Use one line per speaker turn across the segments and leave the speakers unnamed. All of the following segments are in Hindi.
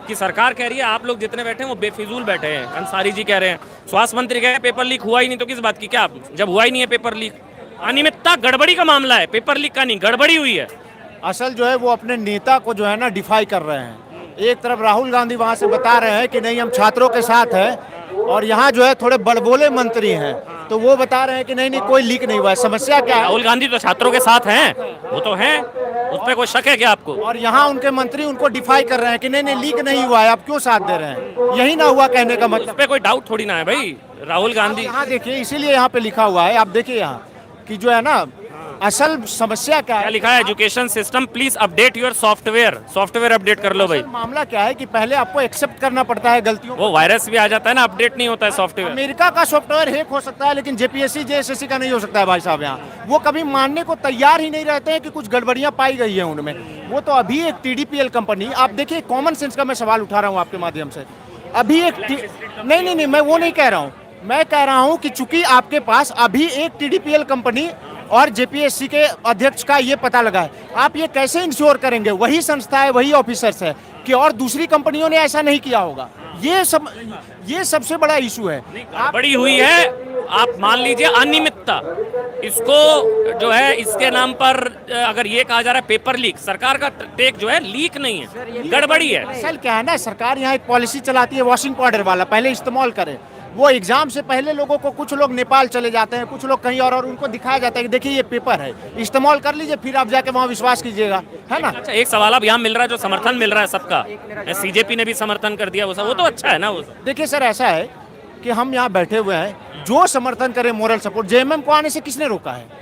आपकी सरकार कह रही है, आप लोग जितने बैठे हैं वो बेफिजूल बैठे हैं। अंसारी जी कह रहे हैं, स्वास्थ्य मंत्री कह रहे हैं पेपर लीक हुआ ही नहीं, तो किस बात की, क्या जब हुआ ही नहीं है पेपर लीक? अनियमितता गड़बड़ी का मामला है, पेपर लीक का नहीं, गड़बड़ी हुई है।
असल जो है वो अपने नेता को जो है ना डिफाई कर रहे हैं। एक तरफ राहुल गांधी वहां से बता रहे हैं कि नहीं हम छात्रों के साथ हैं, और यहाँ जो है थोड़े बड़बोले मंत्री हैं तो वो बता रहे हैं कि नहीं नहीं कोई लीक नहीं हुआ है। समस्या क्या है?
राहुल गांधी तो छात्रों के साथ हैं, वो तो हैं, उस पर कोई शक है क्या आपको?
और यहाँ उनके मंत्री उनको डिफाई कर रहे हैं कि नहीं नहीं लीक नहीं हुआ है, आप क्यों साथ दे रहे हैं? यही ना हुआ कहने का
उस
मतलब।
पर कोई डाउट थोड़ी ना है भाई। राहुल गांधी
यहाँ देखिए, इसीलिए यहाँ पे लिखा हुआ है, आप देखिए यहाँ कि जो है ना असल समस्या क्या
क्या
है।
लिखा है? Education system please update your software. Software update कर लो भाई।
असल मामला क्या है कि पहले आपको एक्सेप्ट करना पड़ता है गलतियों को।
वो वायरस भी आ जाता है ना, अपडेट नहीं होता है सॉफ्टवेयर।
अमेरिका का सॉफ्टवेयर हैक हो सकता है लेकिन जेपीएससी जेएसएससी का नहीं हो सकता है भाई साहब। यहाँ वो कभी मानने को तैयार ही नहीं रहते हैं कि कुछ गड़बड़ियां पाई गई है उनमें। वो तो अभी एक टीडीपीएल कंपनी, आप देखिए कॉमन सेंस का मैं सवाल उठा रहा हूँ आपके माध्यम से। अभी एक नहीं नहीं नहीं मैं वो नहीं कह रहा हूँ, मैं कह रहा हूँ कि चूंकि आपके पास अभी एक टीडीपीएल कंपनी और जेपीएससी के अध्यक्ष का ये पता लगा है, आप ये कैसे इंश्योर करेंगे, वही संस्था है वही ऑफिसर्स है, कि और दूसरी कंपनियों ने ऐसा नहीं किया होगा? ये सबसे बड़ा इशू है।
बड़ी हुई है, आप मान लीजिए अनियमितता, इसको जो है इसके नाम पर अगर ये कहा जा रहा है पेपर लीक, सरकार का टेक जो है लीक नहीं है, गड़बड़ी है।
असल क्या है ना, सरकार यहाँ एक पॉलिसी चलाती है वॉशिंग पाउडर वाला, पहले इस्तेमाल करें। वो एग्जाम से पहले लोगों को, कुछ लोग नेपाल चले जाते हैं, कुछ लोग कहीं और उनको दिखाया जाता है कि देखिए ये पेपर है, इस्तेमाल कर लीजिए, फिर आप जाके वहाँ विश्वास कीजिएगा, है ना।
अच्छा, एक सवाल अब यहाँ मिल रहा है, जो समर्थन मिल रहा है सबका, सीजेपी ने भी समर्थन कर दिया, वो तो अच्छा है ना। वो
देखिए सर, ऐसा है कि हम यहाँ बैठे हुए हैं, जो समर्थन करे मोरल सपोर्ट, जेएमएम को आने से किसने रोका है?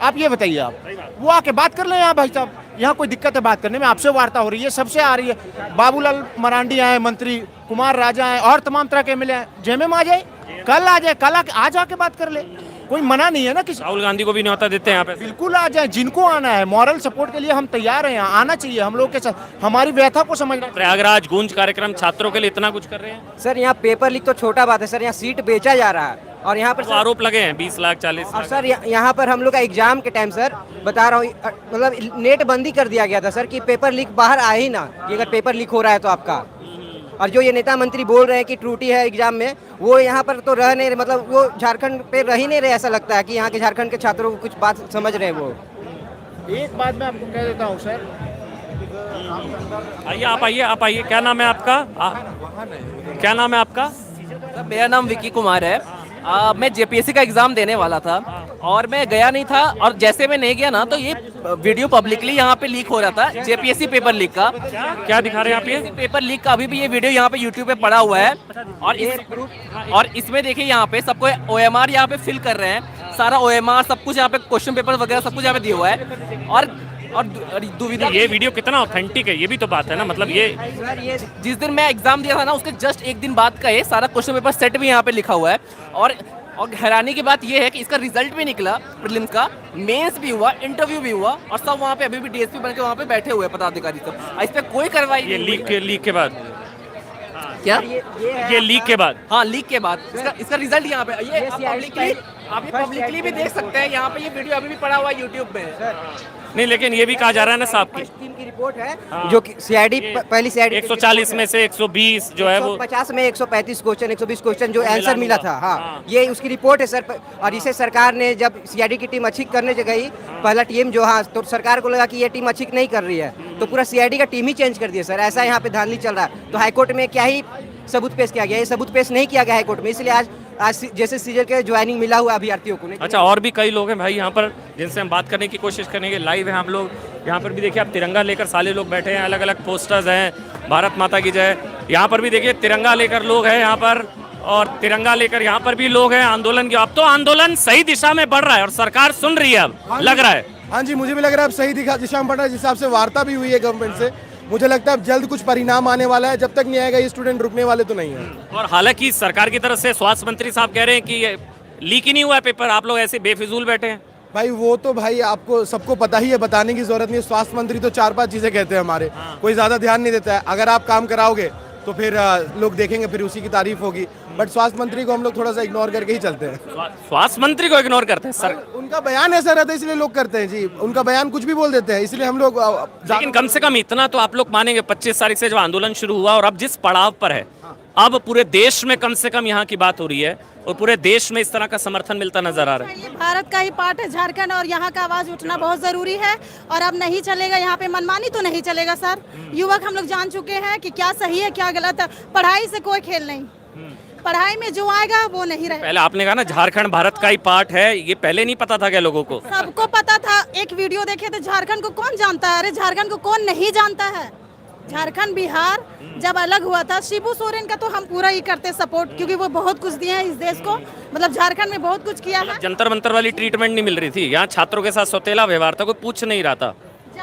आप ये बताइए, आप वो आके बात कर ले यहाँ भाई साहब, यहाँ कोई दिक्कत है बात करने में? आपसे वार्ता हो रही है, सबसे आ रही है, बाबूलाल मरांडी आए, मंत्री कुमार राजा आए, और तमाम तरह के एमएलए आए, जेएमएम आ जाए, कल आ जाए, कल आज आके बात कर ले, कोई मना नहीं है ना किसी।
राहुल गांधी को भी न्योता देते हैं यहाँ पे।
बिल्कुल आ जाए, जिनको आना है, मॉरल सपोर्ट के लिए हम तैयार हैं, यहाँ आना चाहिए, हम लोग के साथ हमारी व्यथा को समझना।
प्रयागराज गूंज कार्यक्रम छात्रों के लिए इतना कुछ कर रहे हैं
सर। यहाँ पेपर लीक तो छोटा बात है सर, यहाँ सीट बेचा जा रहा है, और यहाँ पर
तो आरोप लगे हैं 20 लाख 40
और
लाख।
सर यहाँ पर हम लोग का एग्जाम के टाइम सर बता रहा हूँ, मतलब नेट बंदी कर दिया गया था सर कि पेपर लीक बाहर आए ही ना, कि अगर पेपर लीक हो रहा है तो आपका। और जो ये नेता मंत्री बोल रहे हैं कि त्रुटि है एग्जाम में, वो यहाँ पर तो रह नहीं रहे, मतलब वो झारखंड पे रह ही नहीं रहे, ऐसा लगता है कि यहाँ के झारखंड के छात्रों को कुछ बात समझ रहे हैं वो।
एक बात मैं आपको कह देता हूँ सर,
आइए आप आइए, क्या नाम है आपका? क्या नाम है आपका?
मेरा नाम विकी कुमार है। मैं जेपीएससी का एग्जाम देने वाला था और मैं गया नहीं था, और जैसे मैं नहीं गया ना तो ये वीडियो पब्लिकली यहाँ पे लीक हो रहा था, जेपीएससी पेपर लीक का।
क्या दिखा रहे हैं आप? ये
पेपर लीक का अभी भी ये वीडियो यहाँ पे यूट्यूब पे पड़ा हुआ है, और इसमें देखिए यहाँ पे सबको ओएमआर यहाँ पे फिल कर रहे हैं, सारा ओएमआर सब कुछ यहाँ पे, क्वेश्चन पेपर वगैरह सब कुछ यहाँ पे दिया हुआ है। और दुविधा,
ये वीडियो कितना ऑथेंटिक है, ये भी तो बात है ना। मतलब ये
जिस दिन मैं एग्जाम दिया था ना उसके जस्ट एक दिन बाद का ये सारा क्वेश्चन पेपर सेट भी यहाँ पे लिखा हुआ है। और हैरानी की बात ये है कि इसका रिजल्ट भी निकला, प्रीलिम्स का, मेंस भी हुआ, इंटरव्यू भी हुआ, और सब वहाँ पे अभी भी डीएसपी बन के वहाँ पे बैठे हुए पदाधिकारी सब। इस पे कोई कार्रवाई
ये
नहीं हुई।
लीक के बाद,
क्या
ये लीक के बाद,
हाँ लीक के बाद इसका रिजल्ट यहाँ पे ये आप पब्लिकली भी देख सकते हैं, यहाँ पे ये वीडियो अभी भी पड़ा हुआ है यूट्यूब पे।
नहीं लेकिन ये भी कहा जा रहा है ना साहब की
टीम की रिपोर्ट है जो कि सीआईडी पहली सीआईडी
140 में से 120 जो है वो
50 में 135 क्वेश्चन 120 क्वेश्चन जो आंसर मिला था। हाँ, ये उसकी रिपोर्ट है सर। और इसे सरकार ने जब सीआईडी की टीम अच्छी करने गई, पहला टीम जो, हाँ, तो सरकार को लगा कि ये टीम अच्छी नहीं कर रही है, तो पूरा सीआईडी का टीम ही चेंज कर दिया सर। ऐसा यहाँ पे धांधली चल रहा है। तो हाईकोर्ट में क्या ही सबूत पेश किया गया, ये सबूत पेश नहीं किया गया हाईकोर्ट में, इसलिए आज जैसे सीजन के ज्वाइनिंग मिला हुआ अभ्यर्थियों को नहीं।
अच्छा, और भी कई लोग हैं भाई यहाँ पर जिनसे हम बात करने की कोशिश करेंगे। लाइव है हम लोग यहाँ पर भी, देखिए आप, तिरंगा लेकर सारे लोग बैठे हैं, अलग अलग पोस्टर्स हैं, भारत माता की जय। यहाँ पर भी देखिए तिरंगा लेकर लोग हैं यहाँ पर, और तिरंगा लेकर यहाँ पर भी लोग हैं आंदोलन की। अब तो आंदोलन सही दिशा में बढ़ रहा है और सरकार सुन रही है, अब लग रहा है।
हाँ जी, मुझे भी लग रहा है अब सही दिशा में बढ़ रहा है। जिस हिसाब से वार्ता भी हुई है गवर्नमेंट से, मुझे लगता है अब जल्द कुछ परिणाम आने वाला है। जब तक नहीं आएगा ये स्टूडेंट रुकने वाले तो नहीं है।
और हालांकि सरकार की तरफ से स्वास्थ्य मंत्री साहब कह रहे हैं कि ये लीक ही नहीं हुआ है पेपर, आप लोग ऐसे बेफिजूल बैठे हैं।
भाई वो तो भाई आपको सबको पता ही है, बताने की जरूरत नहीं है। स्वास्थ्य मंत्री तो 4-5 चीजें कहते हैं हमारे, कोई ज्यादा ध्यान नहीं देता है। अगर आप काम कराओगे तो फिर लोग देखेंगे, फिर उसी की तारीफ होगी। बट स्वास्थ्य मंत्री को हम लोग थोड़ा सा इग्नोर करके ही चलते हैं।
स्वास्थ्य मंत्री को इग्नोर करते हैं सर?
उनका बयान ऐसा रहता है इसलिए लोग करते हैं जी, उनका बयान कुछ भी बोल देते हैं, इसलिए हम लोग
लेकिन कम से कम इतना तो आप लोग मानेंगे 25 तारीख से जो आंदोलन शुरू हुआ और अब जिस पड़ाव पर है, अब पूरे देश में कम से कम यहाँ की बात हो रही है और पूरे देश में इस तरह का समर्थन मिलता नजर आ रहा है।
ये भारत का ही पार्ट है झारखंड, और यहाँ का आवाज उठना बहुत जरूरी है। और अब नहीं चलेगा यहाँ पे मनमानी, तो नहीं चलेगा सर। युवक हम लोग जान चुके हैं कि क्या सही है क्या गलत है। पढ़ाई से कोई खेल नहीं, पढ़ाई में जो आएगा वो नहीं रहेगा।
पहले आपने कहा ना झारखंड भारत का ही पार्ट है, ये पहले नहीं पता था क्या लोगों को?
सबको पता था। एक वीडियो देखे थे, झारखंड को कौन जानता है? अरे झारखंड को कौन नहीं जानता है? झारखंड बिहार जब अलग हुआ था, शिबू सोरेन का तो हम पूरा ही करते सपोर्ट, क्योंकि वो बहुत कुछ दिए हैं इस देश को। मतलब झारखंड में बहुत कुछ किया है।
जंतर मंतर वाली ट्रीटमेंट नहीं मिल रही थी, यहाँ छात्रों के साथ सौतेला व्यवहार था, कोई पूछ नहीं रहा था,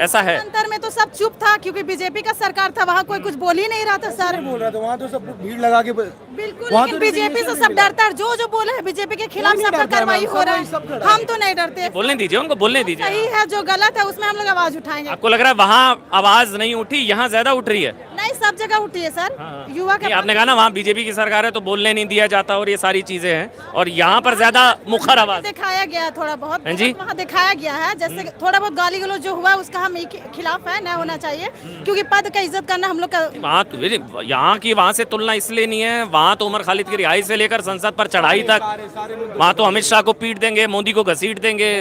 ऐसा है?
अंतर में तो सब चुप था, क्योंकि बीजेपी का सरकार था, वहाँ कोई कुछ बोल ही नहीं रहा था सर।
बोल रहा था वहाँ तो सब भीड़ लगा के
बिल्कुल, लेकिन बीजेपी से सब डरता है। जो जो बोले है बीजेपी के खिलाफ सब पर कार्रवाई हो रहा है। हम तो नहीं डरते।
बोलने दीजिए उनको, बोलने दीजिए।
सही है, जो गलत है उसमें हम लोग आवाज उठाएंगे।
आपको लग रहा है वहाँ आवाज नहीं उठी, यहाँ ज्यादा उठ रही है?
नहीं, सब जगह उठी है सर। युवा के
आपने कहा ना वहाँ बीजेपी की सरकार है तो बोलने नहीं दिया जाता और ये सारी चीजें हैं, और यहाँ पर ज्यादा मुखर आवाज
दिखाया गया है थोड़ा बहुत।
हैं जी?
वहाँ दिखाया गया है, जैसे थोड़ा बहुत गाली गलौज जो हुआ उसका हम खिलाफ है, न होना चाहिए, क्योंकि पद का इज्जत करना हम लोग का।
वहाँ तो यहाँ की वहाँ से तुलना इसलिए नहीं है, वहाँ तो उमर खालिद की रिहाई से लेकर संसद पर चढ़ाई तक, वहाँ तो अमित शाह को पीट देंगे, मोदी को घसीट देंगे,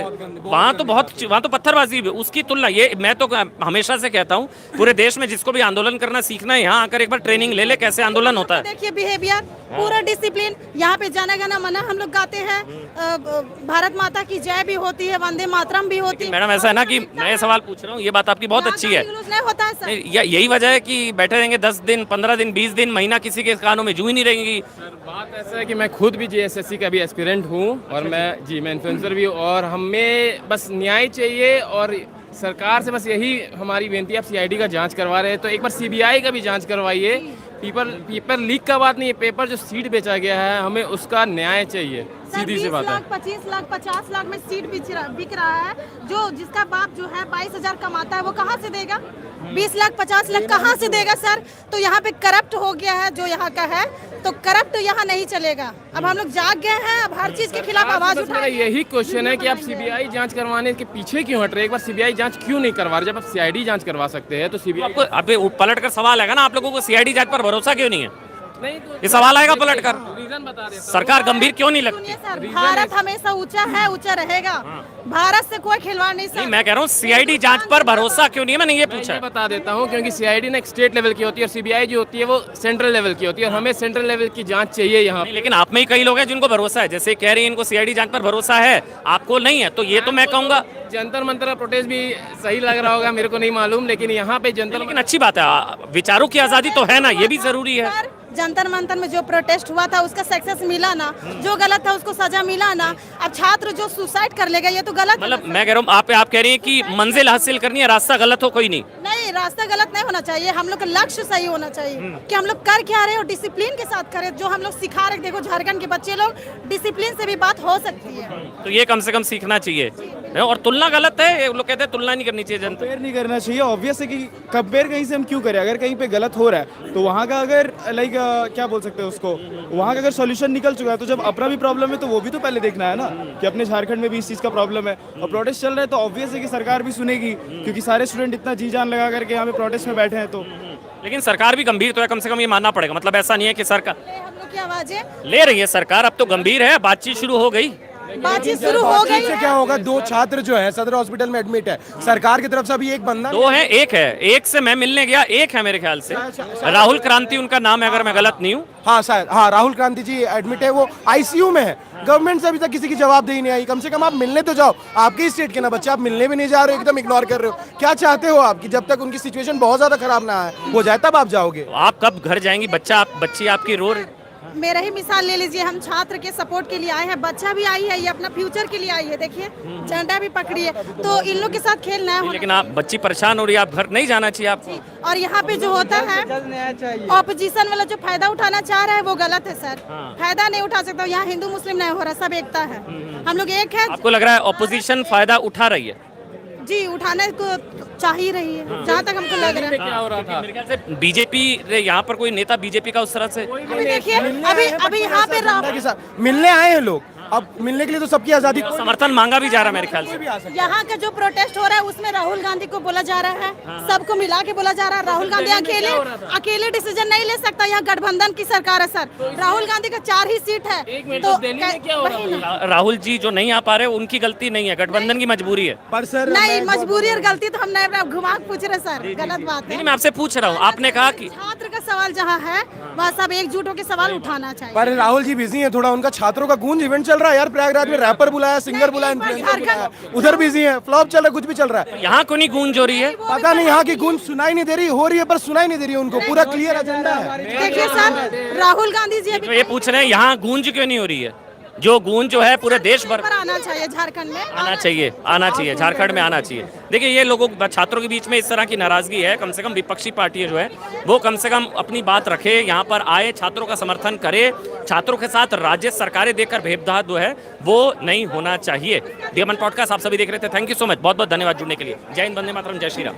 वहाँ तो पत्थरबाजी, उसकी तुलना ये मैं तो हमेशा से कहता हूँ, पूरे देश में जिसको भी आंदोलन करना सीखना है, यहाँ आकर एक बार ट्रेनिंग ले ले कैसे आंदोलन होता है।
देखिए बिहेवियर, पूरा डिसिप्लिन। यहाँ पे जाना गाना मना हम लोग गाते हैं, भारत माता की जय भी होती है, वंदे मातरम भी होती है।
मैडम ऐसा है ना कि मैं सवाल पूछ रहा हूँ, ये बात आपकी बहुत अच्छी है,
नहीं होता है सर।
यही वजह है कि बैठे रहेंगे 10 दिन 15 दिन 20 दिन महीना, किसी के कानों में जू ही नहीं रहेंगी।
बात ऐसा है कि मैं खुद भी जेएसएससी का भी एस्पिरेंट हूँ और मैं इन्फ्लुएंसर भी हूँ, और हमें बस न्याय चाहिए और सरकार से बस यही हमारी बेनती है। आप सीआईडी का जांच करवा रहे हैं तो एक बार सीबीआई का भी जांच करवाइए। पेपर लीक का बात नहीं है, पेपर जो सीट बेचा गया है हमें उसका न्याय चाहिए, सीधी सी बात है।
25 लाख 50 लाख में सीट बिक रहा है। जो जिसका बाप जो है 22,000 कमाता है वो कहाँ से देगा? 20 लाख 50 लाख कहाँ से देगा सर? तो यहाँ पे करप्ट हो गया है जो यहाँ का है, तो करप्ट यहाँ नहीं चलेगा। अब हम लोग जाग गए हैं, अब हर चीज के खिलाफ आवाज उठाएंगे।
यही क्वेश्चन है कि आप सीबीआई जांच करवाने के पीछे क्यों हट रहे? एक बार सीबीआई जांच क्यों नहीं करवा रहे? जब आप सीआईडी जांच करवा सकते हैं तो सीबीआई
आपको अभी पलट कर सवाल आएगा ना, आप लोगों को सीआईडी जांच पर भरोसा क्यों नहीं है?
नहीं तो
ये सवाल आएगा पलट कर,
रीजन बता रहे
सरकार गंभीर क्यों नहीं लगती?
सुनिए सर, भारत हमेशा ऊंचा है, ऊंचा रहेगा। भारत से कोई खिलवाड़ नहीं
नहीं,
सर।
मैं कह रहा हूँ सीआईडी जांच पर भरोसा क्यों नहीं है, मैंने ये पूछा
मैं बता देता हूँ, क्योंकि सीआईडी ना एक स्टेट लेवल की होती है और सीबीआई जो होती है वो सेंट्रल लेवल की होती है, और हमें सेंट्रल लेवल की जांच चाहिए यहाँ।
लेकिन आप में ही कई लोग हैं जिनको भरोसा है, जैसे कह रही है इनको सीआईडी जांच पर भरोसा है, आपको नहीं है, तो ये तो मैं कहूँगा
जंतर मंतर का प्रोटेस्ट भी सही लग रहा होगा, मेरे को नहीं मालूम, लेकिन यहाँ पे जंतर
लेकिन अच्छी बात है, विचारों की आजादी तो है ना, ये भी जरूरी है।
सर, जंतर मंतर में जो प्रोटेस्ट हुआ था उसका सक्सेस मिला ना, जो गलत था उसको सजा मिला ना। अब छात्र जो सुसाइड कर लेगा ये तो गलत है।
मतलब मैं कह रहा हूँ आप कह रही हैं कि मंजिल हासिल करनी है, रास्ता गलत हो कोई नहीं।
नहीं, रास्ता गलत नहीं होना चाहिए, हम लोग का लक्ष्य सही होना चाहिए कि हम लोग कर क्या रहे हैं और डिसिप्लिन के साथ करें। जो हम लोग सिखा रहे, देखो झारखंड के बच्चे लोग डिसिप्लिन से भी बात हो सकती है,
तो ये कम से कम सीखना चाहिए। और तुलना गलत है, लोग कहते हैं तुलना नहीं करनी चाहिए, जनता
कंपेयर नहीं करना चाहिए। ऑब्वियस है कि कंपेयर कहीं से हम क्यों करें? अगर कहीं पे गलत हो रहा है तो वहाँ का अगर लाइक क्या बोल सकते हैं उसको, वहाँ का अगर सॉल्यूशन निकल चुका है तो जब अपना भी प्रॉब्लम है तो वो भी तो पहले देखना है ना कि अपने झारखंड में भी इस चीज़ का प्रॉब्लम है और प्रोटेस्ट चल रहा है, तो ऑब्वियस है कि सरकार भी सुनेगी, क्योंकि सारे स्टूडेंट इतना जी जान लगा करके यहाँ पे प्रोटेस्ट में बैठे हैं। तो
लेकिन सरकार भी गंभीर तो है, कम से कम ये मानना पड़ेगा। मतलब ऐसा नहीं है कि सरकार
हम लोग की आवाजें
ले रही है, सरकार अब तो गंभीर है, बातचीत शुरू हो गई।
बातचीत शुरू हो गई
से क्या होगा? 2 छात्र जो है सदर हॉस्पिटल में एडमिट है, सरकार की तरफ से अभी एक बंदा
2 है, एक है, एक से मैं मिलने गया, एक है मेरे ख्याल से, राहुल क्रांति उनका नाम है अगर मैं गलत नहीं हूँ।
हाँ शायद, हाँ राहुल क्रांति जी एडमिट है, वो आईसीयू में है। गवर्नमेंट से अभी तक किसी की जवाबदेही नहीं आई। कम से कम आप मिलने तो जाओ, आपके ही स्टेट के ना बच्चे, आप मिलने भी नहीं जा रहे हो, एकदम इग्नोर कर रहे हो। क्या चाहते हो आप कि जब तक उनकी सिचुएशन बहुत ज्यादा खराब ना हो जाए तब आप जाओगे?
आप कब घर जाएंगी? बच्ची आपकी रो रही।
मेरा ही मिसाल ले लीजिए, हम छात्र के सपोर्ट के लिए आए हैं, बच्चा भी आई है, ये अपना फ्यूचर के लिए आई है, देखिए झंडा भी पकड़ी है, तो इन लोग के साथ खेलना है।
लेकिन आप बच्ची परेशान हो रही है, आप घर नहीं जाना चाहिए आपको।
और यहाँ पे जो होता है ऑपोजिशन वाला जो फायदा उठाना चाह रहा है वो गलत है सर। फायदा नहीं उठा सकता, यहाँ हिंदू मुस्लिम नहीं हो रहा, सब एकता है, हम लोग एक है।
आपको लग रहा है ऑपोजिशन फायदा उठा रही है?
जी उठाने को चाह ही रही है, जहाँ तक हमको लग रहा है।
क्या हो रहा था?
मेरे ख्याल से बीजेपी यहाँ पर कोई नेता बीजेपी का उस तरह से
अभी देखिए, अभी यहाँ पे
जनता के साथ मिलने आए हैं लोग, अब मिलने के लिए तो सबकी आजादी।
समर्थन मांगा भी जा रहा है मेरे ख्याल से।
यहाँ का जो प्रोटेस्ट हो रहा है उसमें राहुल गांधी को बोला जा रहा है, सबको मिला के बोला जा रहा है। राहुल गांधी अकेले डिसीजन नहीं ले सकता, यहाँ गठबंधन की सरकार है सर। राहुल गांधी का 4 ही सीट है। तो
दिल्ली में क्या हो रहा
वही ना।
राहुल जी जो नहीं आ पा रहे उनकी गलती नहीं है, गठबंधन की मजबूरी है।
पर सर
नहीं, मजबूरी और गलती तो हम नहीं घुमा पूछ रहे सर, गलत बात है।
नहीं, मैं आपसे पूछ रहा हूँ, आपने कहा कि
छात्र का सवाल जहाँ है वहाँ सब एकजुट होकर सवाल उठाना चाहिए।
पर राहुल जी बिजी हैं थोड़ा, उनका छात्रों का गूंज इवेंट चल रहा है यार, प्रयागराज में रैपर बुलाया, सिंगर बुलाया, इन्फ्लुएंसर बुलाया, उधर बिजी हैं, फ्लॉप चल रहा है, कुछ भी चल रहा है।
यहाँ को नहीं गूंज हो रही है।
पता नहीं यहाँ की गूंज सुनाई नहीं दे रही, हो रही है पर सुनाई नहीं दे रही है उनको, पूरा क्लियर एजेंडा है।
देखिए सर, राहुल गांधी जी
तो ये पूछ रहे हैं यहाँ गूंज क्यों नहीं हो रही है? जो गूंज जो है पूरे देश भर
पर आना चाहिए, झारखंड में
आना चाहिए, झारखंड में आना चाहिए। देखिए ये लोगों छात्रों के बीच में इस तरह की नाराजगी है, कम से कम विपक्षी पार्टी जो है वो कम से कम अपनी बात रखे, यहाँ पर आए, छात्रों का समर्थन करे। छात्रों के साथ राज्य सरकारें देकर भेदभाव जो है वो नहीं होना चाहिए। DMN पॉडकास्ट आप सभी देख रहे थे, थैंक यू सो मच, बहुत बहुत धन्यवाद जुड़ने के लिए। जय हिंद, वंदे मातरम, जय श्री राम।